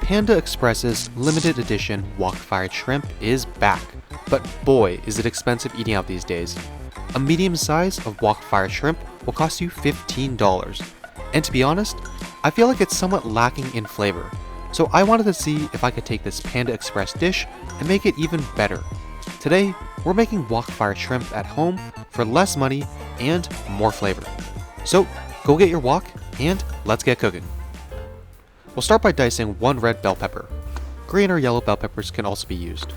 Panda Express's limited edition wok-fired shrimp is back, but boy is it expensive eating out these days. A medium size of wok-fired shrimp will cost you $15, and to be honest, I feel like it's somewhat lacking in flavor, so I wanted to see if I could take this Panda Express dish and make it even better. Today, we're making wok-fired shrimp at home for less money and more flavor. So, go get your wok and let's get cooking. We'll start by dicing one red bell pepper. Green or yellow bell peppers can also be used.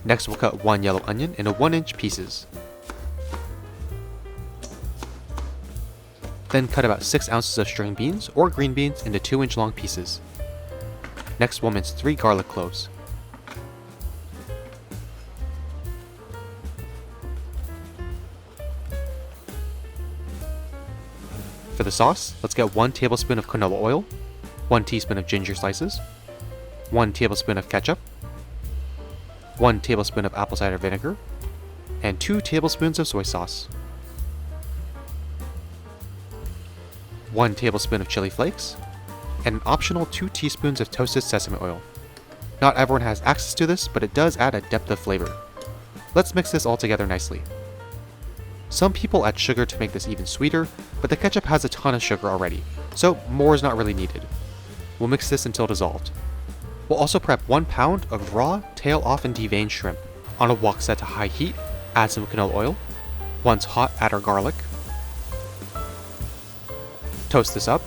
Next, we'll cut one yellow onion into 1-inch pieces. Then cut about 6 ounces of string beans or green beans into 2-inch long pieces. Next, we'll mince 3 garlic cloves. For the sauce, let's get 1 tablespoon of canola oil, 1 teaspoon of ginger slices, 1 tablespoon of ketchup, 1 tablespoon of apple cider vinegar, and 2 tablespoons of soy sauce, 1 tablespoon of chili flakes, and an optional 2 teaspoons of toasted sesame oil. Not everyone has access to this, but it does add a depth of flavor. Let's mix this all together nicely. Some people add sugar to make this even sweeter, but the ketchup has a ton of sugar already, so more is not really needed. We'll mix this until dissolved. We'll also prep 1 pound of raw, tail off and deveined shrimp. On a wok set to high heat, add some canola oil. Once hot, add our garlic. Toast this up.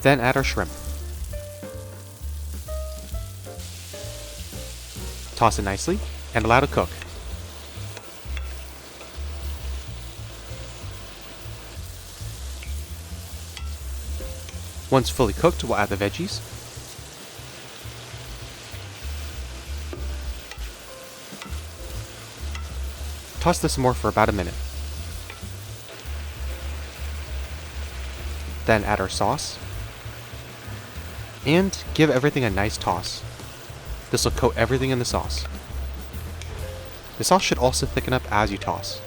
Then add our shrimp. Toss it nicely and allow to cook. Once fully cooked, we'll add the veggies. Toss this more for about a minute. Then add our sauce. And give everything a nice toss. This will coat everything in the sauce. The sauce should also thicken up as you toss.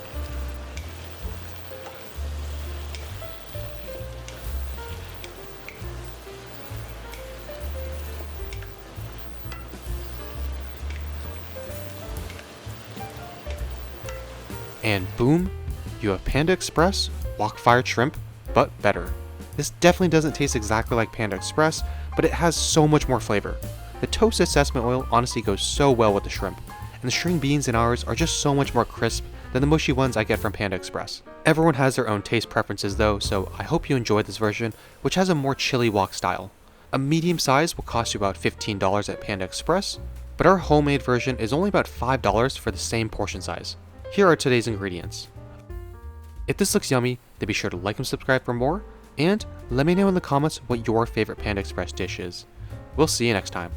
And boom, you have Panda Express wok-fired shrimp, but better. This definitely doesn't taste exactly like Panda Express, but it has so much more flavor. The toasted sesame oil honestly goes so well with the shrimp, and the string beans in ours are just so much more crisp than the mushy ones I get from Panda Express. Everyone has their own taste preferences though, so I hope you enjoyed this version, which has a more chili wok style. A medium size will cost you about $15 at Panda Express, but our homemade version is only about $5 for the same portion size. Here are today's ingredients. If this looks yummy, then be sure to like and subscribe for more, and let me know in the comments what your favorite Panda Express dish is. We'll see you next time.